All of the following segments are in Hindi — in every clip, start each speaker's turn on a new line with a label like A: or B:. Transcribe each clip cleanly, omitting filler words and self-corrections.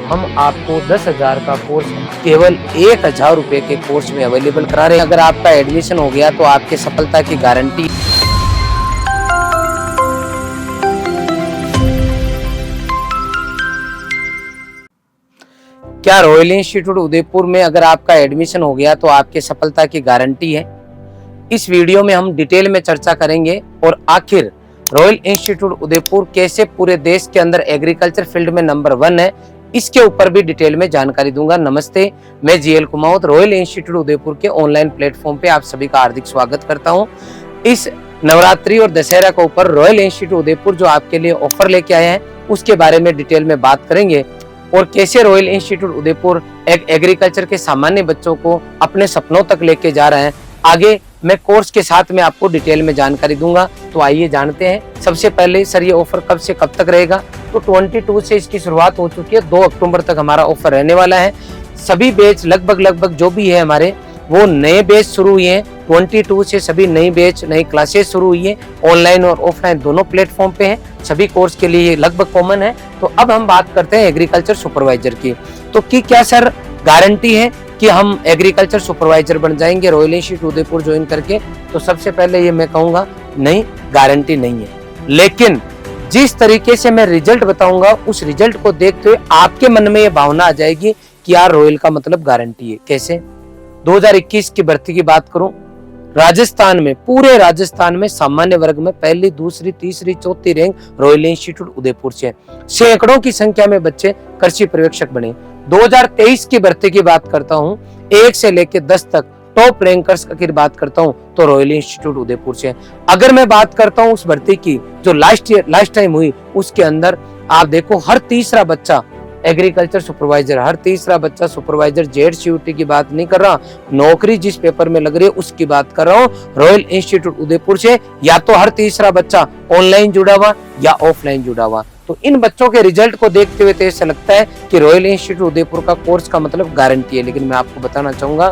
A: हम आपको 10,000 का कोर्स केवल 1,000 रुपए के कोर्स में अवेलेबल करा रहे हैं। अगर आपका एडमिशन हो गया तो आपके सफलता की गारंटी। क्या रॉयल इंस्टीट्यूट उदयपुर में अगर आपका एडमिशन हो गया तो आपके सफलता की गारंटी है? इस वीडियो में हम डिटेल में चर्चा करेंगे और आखिर रॉयल इंस्टीट्यूट उदयपुर कैसे पूरे देश के अंदर एग्रीकल्चर फील्ड में नंबर 1 है, इसके ऊपर भी डिटेल में जानकारी दूंगा। नमस्ते, मैं GL Kumawat royal institute Udaipur के ऑनलाइन प्लेटफॉर्म पे आप सभी का हार्दिक स्वागत करता हूं। इस नवरात्रि और दशहरा के ऊपर रॉयल इंस्टीट्यूट उदयपुर जो आपके लिए ऑफर लेके आए हैं उसके बारे में डिटेल में बात करेंगे और कैसे रॉयल इंस्टीट्यूट उदयपुर एक एग्रीकल्चर के सामान्य बच्चों को अपने सपनों तक लेके जा रहे हैं। आगे मैं कोर्स के साथ में आपको डिटेल में जानकारी दूंगा। तो आइए जानते हैं। सबसे पहले सर ये ऑफर कब से कब तक रहेगा? तो 22 से इसकी शुरुआत हो चुकी है। 2 अक्टूबर तक हमारा ऑफर रहने वाला है। सभी बैच लगभग जो भी है हमारे वो नए बैच शुरू हुए हैं। 22 से सभी नई बैच नई क्लासेस शुरू हुई है। ऑनलाइन और ऑफलाइन दोनों प्लेटफॉर्म पे हैं। सभी कोर्स के लिए लगभग कॉमन है। तो अब हम बात करते हैं एग्रीकल्चर सुपरवाइजर की। तो क्या सर गारंटी है कि हम एग्रीकल्चर सुपरवाइजर बन जाएंगे रॉयल इंस्टीट्यूट उदयपुर ज्वाइन करके? तो सबसे पहले ये मैं कहूंगा नहीं, गारंटी नहीं है। लेकिन जिस तरीके से मैं रिजल्ट बताऊंगा उस रिजल्ट को देखते हुए आपके मन में ये भावना आ जाएगी कि यार रॉयल का मतलब गारंटी है। कैसे? 2021 की भर्ती की बात करूं, राजस्थान में पूरे राजस्थान में सामान्य वर्ग में पहली, दूसरी, तीसरी, चौथी रैंक रॉयल इंस्टीट्यूट उदयपुर से। सैकड़ों की संख्या में बच्चे कृषि पर्यवेक्षक बने। 2023 की भर्ती की बात करता हूं, 1 से लेकर 10 तक टॉप रैंकर्स की बात करता हूं तो रॉयल इंस्टीट्यूट उदयपुर से। अगर मैं बात करता हूं उस भर्ती की जो लास्ट टाइम हुई, उसके अंदर आप देखो हर तीसरा बच्चा एग्रीकल्चर सुपरवाइजर, हर तीसरा बच्चा सुपरवाइजर। ZCUT की बात नहीं कर रहा, नौकरी जिस पेपर में लग रही है उसकी बात कर रहा हूँ। रॉयल इंस्टीट्यूट उदयपुर से या तो हर तीसरा बच्चा ऑनलाइन जुड़ा हुआ या ऑफलाइन जुड़ा हुआ। तो इन बच्चों के रिजल्ट को देखते हुए तो ऐसा लगता है कि रॉयल इंस्टीट्यूट उदयपुर का कोर्स का मतलब गारंटी है। लेकिन मैं आपको बताना चाहूंगा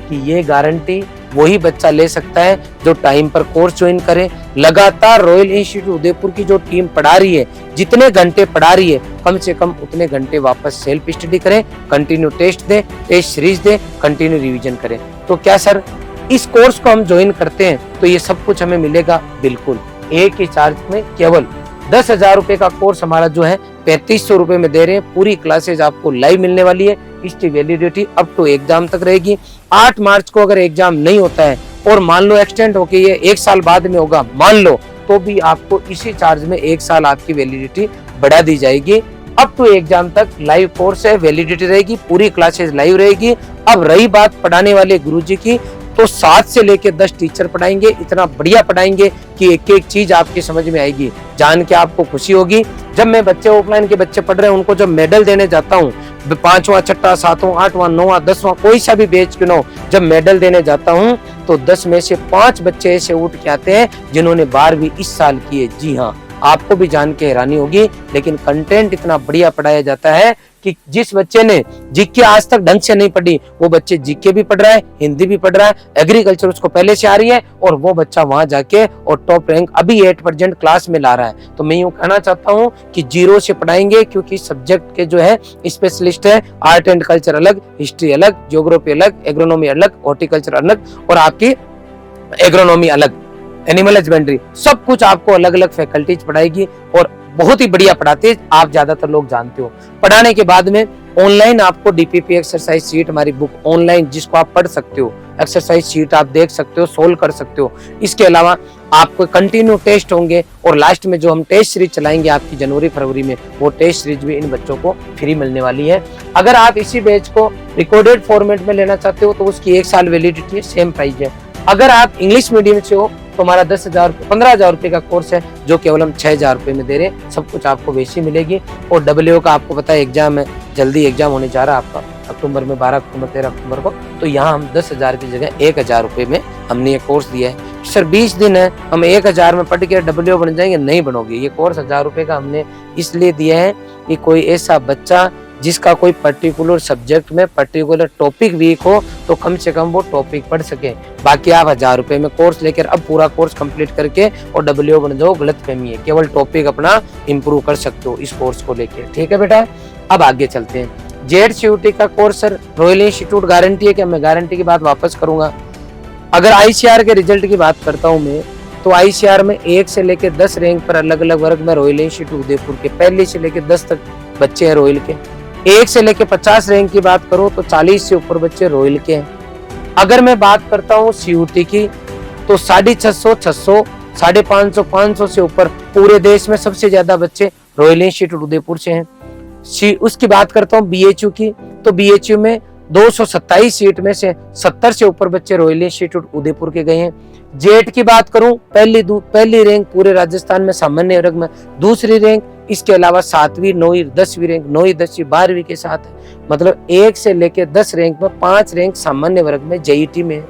A: कि ये गारंटी वही बच्चा ले सकता है जो टाइम पर कोर्स ज्वाइन करे। लगातार रॉयल इंस्टीट्यूट उदयपुर की जो टीम पढ़ा रही है, जितने घंटे पढ़ा रही है, कम से कम उतने घंटे वापस सेल्फ स्टडी करें, कंटिन्यू टेस्ट दें, टेस्ट सीरीज दें, कंटिन्यू रिवीजन करें। तो क्या सर इस कोर्स को हम ज्वाइन करते हैं तो ये सब कुछ हमें मिलेगा? बिल्कुल, एक ही चार्ज में केवल 10,000 रुपए का कोर्स हमारा जो है 3500 रुपए में दे रहे हैं। पूरी क्लासेज आपको लाइव मिलने वाली है। इसकी वैलिडिटी अप टू एग्जाम तक रहेगी। 8 मार्च को अगर एग्जाम नहीं होता है और मान लो एक्सटेंड होके ये 1 साल बाद में होगा, मान लो, तो भी आपको इसी चार्ज में 1 साल आपकी वैलिडिटी बढ़ा दी जाएगी। अप टू एग्जाम तक लाइव कोर्स है, वैलिडिटी रहेगी, पूरी क्लासेज लाइव रहेगी। अब रही बात पढ़ाने वाले गुरुजी की, तो 7 से लेकर 10 टीचर पढ़ाएंगे। इतना बढ़िया पढ़ाएंगे कि एक एक चीज आपकी समझ में आएगी, जान के आपको खुशी होगी। जब मैं बच्चे ऑफलाइन के बच्चे पढ़ रहे हैं उनको जब मेडल देने जाता हूँ, 5वां, 6वां, 7वां, 8वां, 9वां, 10वां, कोई सा भी बैच क्यों ना हो, जब मेडल देने जाता हूँ तो 10 में से 5 बच्चे ऐसे उठ के आते हैं जिन्होंने 12वीं इस साल की है। जी हाँ, आपको भी जान के हैरानी होगी। लेकिन कंटेंट इतना बढ़िया पढ़ाया जाता है कि जिस बच्चे ने जीके आज तक ढंग से नहीं पढ़ी, वो बच्चे जीके भी पढ़ रहा है, हिंदी भी पढ़ रहा है, एग्रीकल्चर उसको पहले से आ रही है और वो बच्चा वहां जाके और टॉप रैंक अभी 8% क्लास में ला रहा है। तो मैं यूं कहना चाहता हूं कि 0 से पढ़ाएंगे, क्योंकि सब्जेक्ट के जो है स्पेशलिस्ट है। आर्ट एंड कल्चर अलग, हिस्ट्री अलग, ज्योग्राफी अलग, एग्रोनॉमी अलग, हॉर्टिकल्चर अलग और आपकी एग्रोनॉमी अलग, एनिमल हस्बेंड्री, सब कुछ आपको अलग अलग फैकल्टीज पढ़ाएगी और बहुत ही बढ़िया पढ़ाते हैं। आप ज्यादातर लोग जानते हो। पढ़ाने के बाद में ऑनलाइन आपको DPP एक्सरसाइज शीट, हमारी बुक ऑनलाइन जिसको आप पढ़ सकते हो, एक्सरसाइज शीट आप देख सकते हो, सोल्व कर सकते हो। इसके अलावा आपको कंटिन्यू टेस्ट होंगे और लास्ट में जो हम टेस्ट सीरीज चलाएंगे आपकी जनवरी फरवरी में, वो टेस्ट सीरीज भी इन बच्चों को फ्री मिलने वाली है। अगर आप इसी बैच को रिकॉर्डेड फॉर्मेट में लेना चाहते हो तो उसकी 1 साल वैलिडिटी है, सेम प्राइस है। अगर आप इंग्लिश मीडियम से हो तो हमारा 15,000 रुपए का कोर्स है जो केवल हम 6,000 रुपए में दे रहे हैं। सब कुछ आपको वैसी मिलेगी। और WO का आपको पता है एग्जाम है, जल्दी एग्जाम होने जा रहा है आपका अक्टूबर में, 12 अक्टूबर 13 अक्टूबर को। तो यहाँ हम 10,000 की जगह 1,000 रुपए में हमने ये कोर्स दिया है। सर 20 दिन है, हम 1,000 में पढ़ के WO बन जाएंगे? नहीं बनोगे। ये कोर्स 1,000 रुपए का हमने इसलिए दिया है कि कोई ऐसा बच्चा जिसका कोई पर्टिकुलर सब्जेक्ट में पर्टिकुलर टॉपिक वीक हो तो कम से कम वो टॉपिक पढ़ सके। बाकी आप 1,000 रुपए में कोर्स लेकर अब पूरा कोर्स कंप्लीट करके और WO बन जाओ, गलत फहमी है। केवल टॉपिक अपना इंप्रूव कर सकते हो इस कोर्स को लेकर। ठीक है बेटा, अब आगे चलते हैं। JET-CUT का course sir royal institute guarantee है क्या? मैं गारंटी की बात वापस करूंगा। अगर ICR के रिजल्ट की बात करता हूं मैं, तो ICR में 1 से लेकर 10 रैंक पर अलग अलग वर्ग में रॉयल इंस्टीट्यूट उदयपुर के पहले से लेकर 10 तक बच्चे हैं रॉयल के। 1 से लेकर 50 रैंक की बात करूं तो 40 से ऊपर बच्चे रॉयल के हैं। अगर मैं बात करता हूं CUT की, तो 650, 600, 550, 500 से ऊपर पूरे देश में सबसे ज्यादा बच्चे रॉयल इंस्टीट्यूट उदयपुर से हैं। उसकी बात करता हूँ BHU की, तो BHU में 227 सीट में से 70 से ऊपर बच्चे रॉयल इंस्टीट्यूट उदयपुर के गए हैं। JET की बात करूं, पहली रैंक पूरे राजस्थान में सामान्य वर्ग में, दूसरी रैंक, इसके अलावा 7वीं, 9वीं, 10वीं रैंक, 9वीं, 10वीं, 12वीं के साथ है। मतलब 1 से लेकर 10 रैंक में 5 रैंक सामान्य वर्ग में JET में।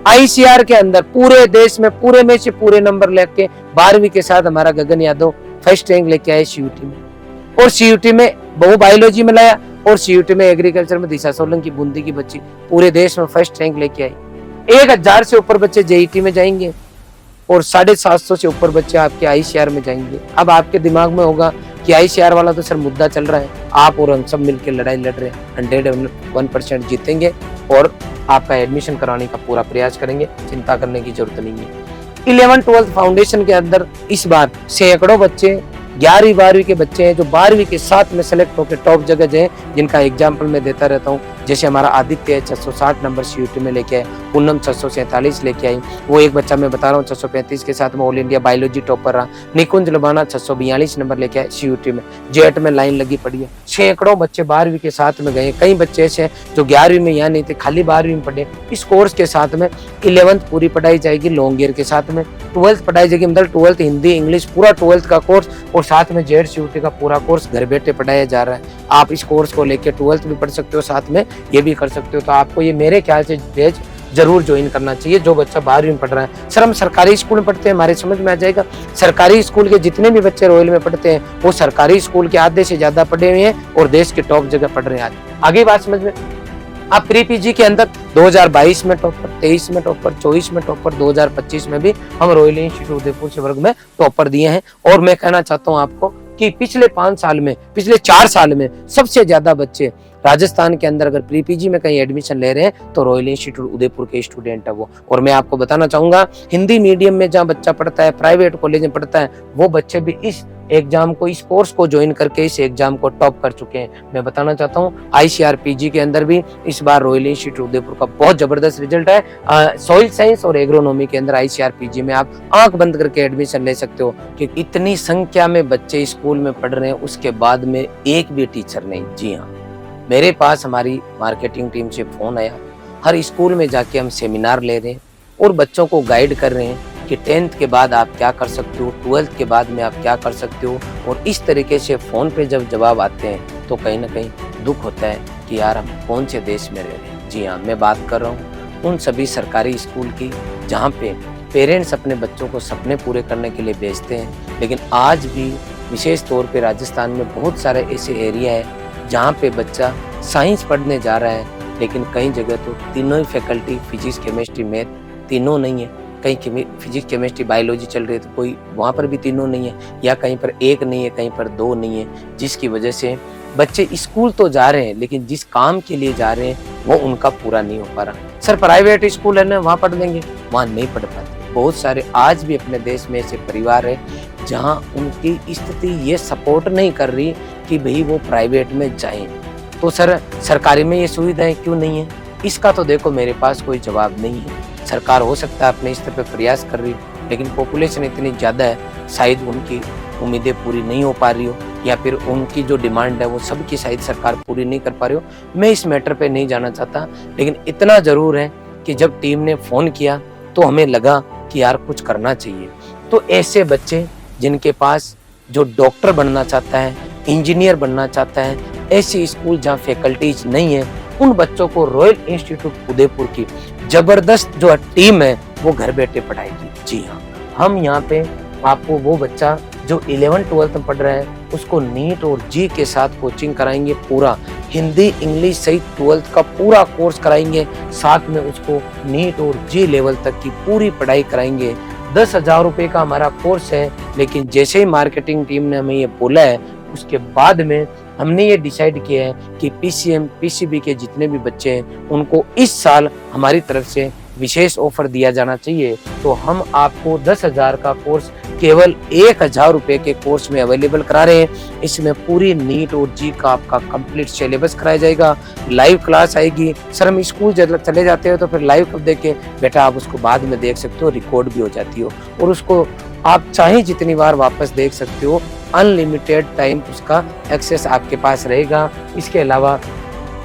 A: ICR के अंदर पूरे देश में पूरे में से पूरे नंबर लेके 12वीं के साथ हमारा गगन यादव फर्स्ट रैंक लेके आए CUT में। और CUT में वो बायोलॉजी में लाया, और CUT में एग्रीकल्चर में दिशा सोलंकी बूंदी की बच्ची पूरे देश में फर्स्ट रैंक लेके आई। 1000 से ऊपर बच्चे JET में जाएंगे और 750 से ऊपर बच्चे आपके ICR में जाएंगे। अब आपके दिमाग में होगा कि ICR वाला तो सर मुद्दा चल रहा है, आप और हम सब मिलकर लड़ाई लड़ रहे हैं, 101% जीतेंगे और आपका एडमिशन कराने का पूरा प्रयास करेंगे, चिंता करने की जरूरत नहीं है। 11th-12th फाउंडेशन के अंदर इस बार सैकड़ों बच्चे 11वीं 12वीं के बच्चे हैं जो 12वीं के साथ में सेलेक्ट होकर टॉप जगह जाए, जिनका एग्जाम्पल मैं देता रहता हूँ। जैसे हमारा आदित्य है 660 नंबर CUT में लेके आए, पूनम 647 लेके आई, वो एक बच्चा मैं बता रहा हूँ 635 के साथ में ऑल इंडिया बायोलॉजी टॉपर रहा। निकुंज लुबाना 642 नंबर लेके आए CUT में। JET में लाइन लगी पड़ी है, सैकड़ों बच्चे 12वीं के साथ में गए। कई बच्चे ऐसे हैं जो 11वीं में यहाँ नहीं थे, खाली 12वीं में पढ़े। इस कोर्स के साथ में 11th पूरी पढ़ाई जाएगी लॉन्ग ईयर के साथ में, 12th पढ़ाई जाएगी, मतलब 12th हिंदी इंग्लिश पूरा 12th का कोर्स, और साथ में JET-CUT का पूरा कोर्स घर बैठे पढ़ाया जा रहा है। आप इस कोर्स को लेकर 12th भी पढ़ सकते हो, साथ में ये भी कर सकते हो। तो आपको ये मेरे ख्याल से बैच जरूर ज्वाइन करना चाहिए जो बच्चा 12वीं में पढ़ रहा है। सर हम सरकारी स्कूल में पढ़ते हैं, हमारे समझ में आ जाएगा, सरकारी स्कूल के जितने भी बच्चे रॉयल में पढ़ते हैं वो सरकारी स्कूल के आधे से ज्यादा पढ़े हुए हैं और देश के टॉप जगह पढ़ रहे हैं। आगे बात समझ में। आप प्री PG के अंदर 2022 में टॉपर, 23 में टॉपर, 24 में टॉपर, 2025 में भी हम रॉयल इंस्टीट्यूट उदयपुर से वर्ग में टॉपर दिए हैं। और मैं कहना चाहता हूँ आपको कि पिछले 4 साल में सबसे ज्यादा बच्चे राजस्थान के अंदर अगर प्री PG में कहीं एडमिशन ले रहे हैं तो रॉयल इंस्टीट्यूट उदयपुर के स्टूडेंट है वो। और मैं आपको बताना चाहूंगा हिंदी मीडियम में जहाँ बच्चा पढ़ता है, प्राइवेट कॉलेज में पढ़ता है, वो बच्चे भी इस एग्जाम को, इस कोर्स को ज्वाइन करके इस एग्जाम को टॉप कर चुके हैं। मैं बताना चाहता हूँ ICR PG के अंदर भी इस बार रॉयल इंस्टीट्यूट उदयपुर का बहुत जबरदस्त रिजल्ट है। सॉइल साइंस और एग्रोनॉमी के अंदर ICR PG में आप आंख बंद करके एडमिशन ले सकते हो कि इतनी संख्या में बच्चे स्कूल में पढ़ रहे हैं, उसके बाद में एक भी टीचर नहीं। जी हाँ, मेरे पास हमारी मार्केटिंग टीम से फोन आया, हर स्कूल में जाके हम सेमिनार ले रहे हैं और बच्चों को गाइड कर रहे हैं कि 10th के बाद आप क्या कर सकते हो, 12th के बाद में आप क्या कर सकते हो। और इस तरीके से फोन पे जब जवाब आते हैं तो कहीं ना कहीं दुख होता है कि यार हम कौन से देश में रह रहे हैं। जी हाँ, मैं बात कर रहा हूँ उन सभी सरकारी स्कूल की जहाँ पे पेरेंट्स अपने बच्चों को सपने पूरे करने के लिए भेजते हैं, लेकिन आज भी विशेष तौर पे राजस्थान में बहुत सारे ऐसे एरिया है जहाँ पे बच्चा साइंस पढ़ने जा रहा है, लेकिन कई जगह तो तीनों ही फैकल्टी फिजिक्स केमिस्ट्री मैथ तीनों नहीं है। कहीं फिजिक्स केमिस्ट्री बायोलॉजी चल रही है तो कोई वहाँ पर भी तीनों नहीं है, या कहीं पर एक नहीं है, कहीं पर 2 नहीं है, जिसकी वजह से बच्चे स्कूल तो जा रहे हैं लेकिन जिस काम के लिए जा रहे हैं वो उनका पूरा नहीं हो पा रहा। सर प्राइवेट स्कूल है ना, वहाँ पढ़ लेंगे, वहाँ नहीं पढ़ पाते। बहुत सारे आज भी अपने देश में ऐसे परिवार है जहाँ उनकी स्थिति ये सपोर्ट नहीं कर रही कि भाई वो प्राइवेट में जाएं। तो सर सरकारी में ये सुविधाएं क्यों नहीं है, इसका तो देखो मेरे पास कोई जवाब नहीं है। सरकार हो सकता है अपने स्तर पे प्रयास कर रही हो, लेकिन पॉपुलेशन इतनी ज़्यादा है, शायद उनकी उम्मीदें पूरी नहीं हो पा रही हो, या फिर उनकी जो डिमांड है वो सबकी शायद सरकार पूरी नहीं कर पा रही हो। मैं इस मैटर पे नहीं जाना चाहता, लेकिन इतना ज़रूर है कि जब टीम ने फ़ोन किया तो हमें लगा कि यार कुछ करना चाहिए। तो ऐसे बच्चे जिनके पास जो डॉक्टर बनना चाहता है, इंजीनियर बनना चाहता है, ऐसी स्कूल जहाँ फैकल्टीज नहीं है, उन बच्चों को रॉयल इंस्टीट्यूट उदयपुर की जबरदस्त जो टीम है वो घर बैठे पढ़ाएगी। जी हाँ, हम यहाँ पे आपको वो बच्चा जो 11th-12th में पढ़ रहा है उसको नीट और जी के साथ कोचिंग कराएंगे, पूरा हिंदी इंग्लिश सहित 12th का पूरा कोर्स कराएंगे, साथ में उसको नीट और जी लेवल तक की पूरी पढ़ाई कराएंगे। 10,000 रुपये का हमारा कोर्स है, लेकिन जैसे ही मार्केटिंग टीम ने हमें ये बोला है उसके बाद में हमने ये डिसाइड किया है कि पीसीएम पीसीबी के जितने भी बच्चे हैं उनको इस साल हमारी तरफ से विशेष ऑफर दिया जाना चाहिए। तो हम आपको 10,000 का कोर्स केवल 1,000 रुपए के कोर्स में अवेलेबल करा रहे हैं। इसमें पूरी नीट और जी का आपका कंप्लीट सिलेबस कराया जाएगा, लाइव क्लास आएगी। सर हम स्कूल चले जाते हो तो फिर लाइव कब देखें? बेटा आप उसको बाद में देख सकते हो, रिकॉर्ड भी हो जाती हो और उसको आप चाहे जितनी बार वापस देख सकते हो। अनलिमिटेड टाइम उसका एक्सेस आपके पास रहेगा। इसके अलावा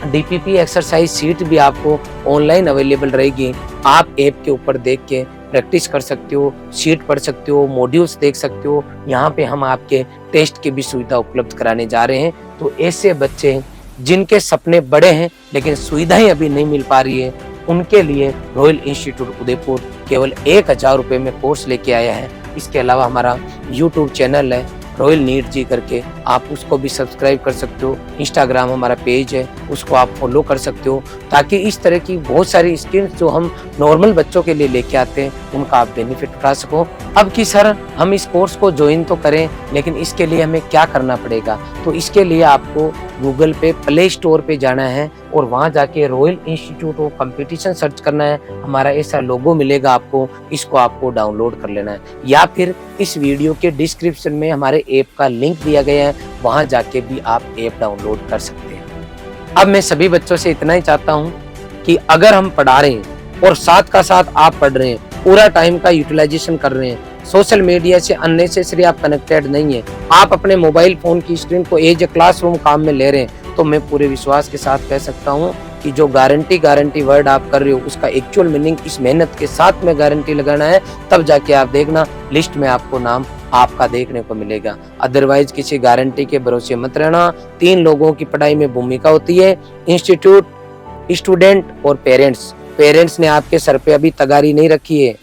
A: डीपीपी एक्सरसाइज शीट भी आपको ऑनलाइन अवेलेबल रहेगी। आप ऐप के ऊपर देख के प्रैक्टिस कर सकते हो, शीट पढ़ सकते हो, मॉड्यूल्स देख सकते हो। यहाँ पे हम आपके टेस्ट की भी सुविधा उपलब्ध कराने जा रहे हैं। तो ऐसे बच्चे जिनके सपने बड़े हैं लेकिन सुविधाएं अभी नहीं मिल पा रही है, उनके लिए रॉयल इंस्टीट्यूट उदयपुर केवल 1,000 रुपए में कोर्स लेके आया है। इसके अलावा हमारा यूट्यूब चैनल है रॉयल नीट जी करके, आप उसको भी सब्सक्राइब कर सकते हो। इंस्टाग्राम हमारा पेज है, उसको आप फॉलो कर सकते हो, ताकि इस तरह की बहुत सारी स्किल्स जो हम नॉर्मल बच्चों के लिए लेके आते हैं उनका आप बेनिफिट उठा सको। अब कि सर हम इस कोर्स को ज्वाइन तो करें लेकिन इसके लिए हमें क्या करना पड़ेगा? तो इसके लिए आपको गूगल पे प्ले स्टोर पे जाना है और वहाँ जाके royal institute of competition search करना है। हमारा ऐसा लोगो मिलेगा आपको, इसको आपको डाउनलोड कर लेना है, या फिर इस वीडियो के डिस्क्रिप्शन में हमारे ऐप का लिंक दिया गया है, वहाँ जाके भी आप ऐप डाउनलोड कर सकते हैं। अब मैं सभी बच्चों से इतना ही चाहता हूँ कि अगर हम पढ़ा रहे हैं और साथ का साथ आप पढ़ रहे हैं, पूरा टाइम का यूटिलाइजेशन कर रहे हैं, सोशल मीडिया से अननेसेसरी आप कनेक्टेड नहीं है, आप अपने मोबाइल फोन की स्क्रीन को एज ए क्लासरूम काम में ले रहे हैं, तो मैं पूरे विश्वास के साथ कह सकता हूँ कि जो गारंटी वर्ड आप कर रहे हो उसका एक्चुअल मीनिंग इस मेहनत के साथ में गारंटी लगाना है। तब जाके आप देखना लिस्ट में आपको नाम आपका देखने को मिलेगा। अदरवाइज किसी गारंटी के भरोसे मत रहना। 3 लोगों की पढ़ाई में भूमिका होती है, इंस्टीट्यूट, स्टूडेंट और पेरेंट्स। पेरेंट्स ने आपके सर पे अभी तगारी नहीं रखी है,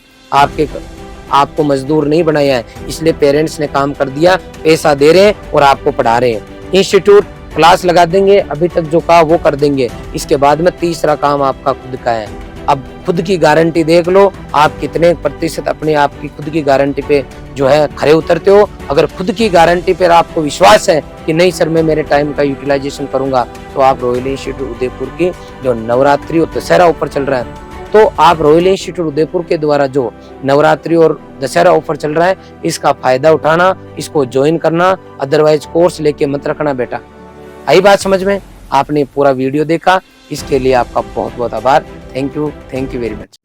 A: आपको मजदूर नहीं बनाया है, इसलिए पेरेंट्स ने काम कर दिया, पैसा दे रहे हैं और आपको पढ़ा रहे हैं। इंस्टीट्यूट क्लास लगा देंगे, अभी तक जो कहा वो कर देंगे, इसके बाद में तीसरा काम आपका खुद का है। अब खुद की गारंटी देख लो, आप कितने प्रतिशत अपने आप की खुद की गारंटी पे जो है खरे उतरते हो। अगर खुद की गारंटी पर आपको विश्वास है कि नहीं सर मैं मेरे टाइम का यूटिलाइजेशन करूंगा, तो आप रॉयल इंस्टीट्यूट उदयपुर की जो नवरात्रि और दशहरा ऑफर चल रहा है, तो आप रॉयल इंस्टीट्यूट उदयपुर के द्वारा जो नवरात्रि और दशहरा ऑफर चल रहा है, इसका फायदा उठाना, इसको ज्वाइन करना। अदरवाइज कोर्स लेके मत रखना बेटा। आई बात समझ में? आपने पूरा वीडियो देखा, इसके लिए आपका बहुत बहुत आभार। Thank you very much.